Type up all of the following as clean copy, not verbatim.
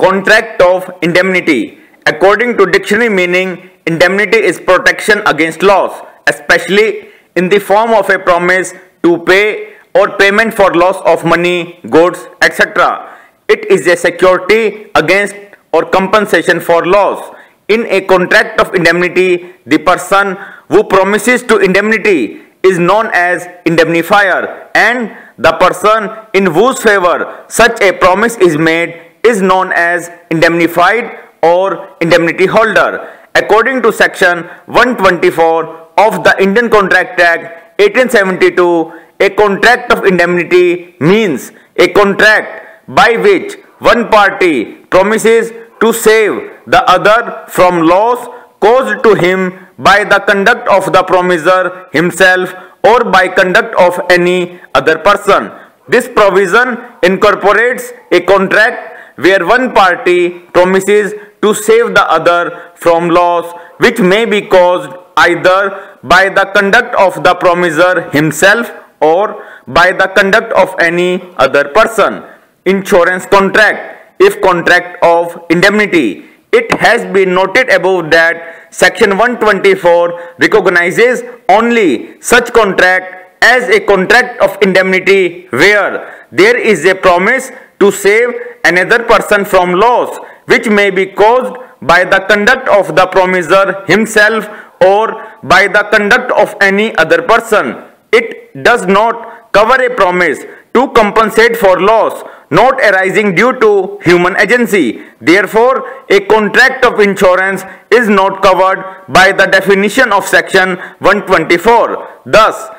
Contract of indemnity. According to dictionary meaning, indemnity is protection against loss, especially in the form of a promise to pay or payment for loss of money, goods, etc. It is a security against or compensation for loss. In a contract of indemnity, the person who promises to indemnity is known as indemnifier, and the person in whose favor such a promise is made is known as indemnified or indemnity holder. According to section 124 of the Indian Contract Act 1872, a contract of indemnity means a contract by which one party promises to save the other from loss caused to him by the conduct of the promiser himself or by conduct of any other person. This provision incorporates a contract where one party promises to save the other from loss which may be caused either by the conduct of the promiser himself or by the conduct of any other person. Insurance contract. If contract of indemnity. It has been noted above that section 124 recognizes only such contract as a contract of indemnity where there is a promise to save another person from loss which may be caused by the conduct of the promiser himself or by the conduct of any other person. It does not cover a promise to compensate for loss not arising due to human agency. Therefore, a contract of insurance is not covered by the definition of section 124. Thus,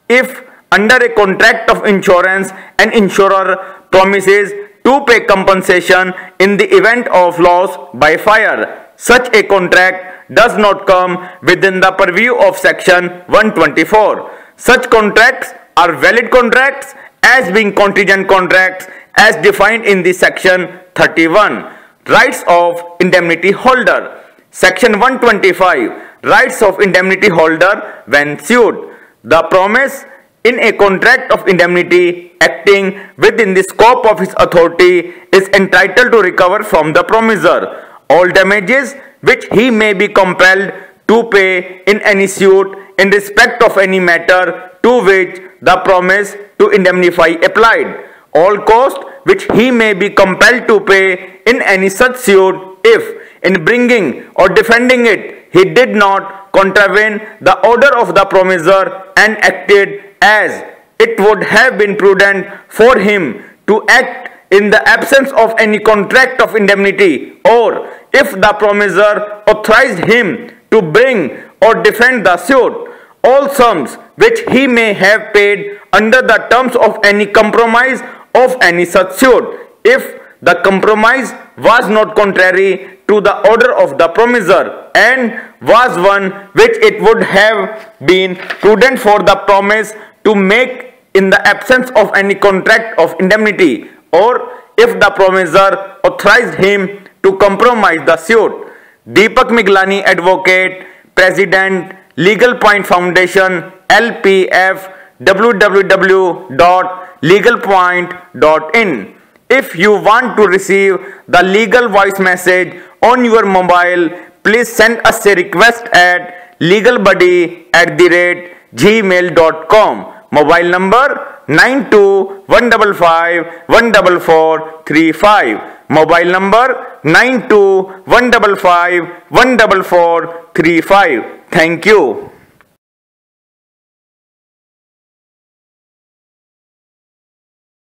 if under a contract of insurance an insurer promises to pay compensation in the event of loss by fire, such a contract does not come within the purview of section 124. Such contracts are valid contracts as being contingent contracts as defined in the section 31. Rights of indemnity holder. Section 125. Rights of indemnity holder when sued. The promise in a contract of indemnity acting within the scope of his authority is entitled to recover from the promiser all damages which he may be compelled to pay in any suit in respect of any matter to which the promise to indemnify applied, all costs which he may be compelled to pay in any such suit if, in bringing or defending it, he did not contravene the order of the promiser and acted as it would have been prudent for him to act in the absence of any contract of indemnity, or if the promiser authorized him to bring or defend the suit. All sums which he may have paid under the terms of any compromise of any such suit, if the compromise was not contrary to the order of the promiser and was one which it would have been prudent for the promise to make in the absence of any contract of indemnity, or if the promiser authorized him to compromise the suit. Deepak Miglani, Advocate, President, Legal Point Foundation, LPF, www.legalpoint.in. If you want to receive the legal voice message on your mobile, please send us a request at legalbuddy@gmail.com. Mobile number 9215514435. Mobile number 9215514435. Thank you.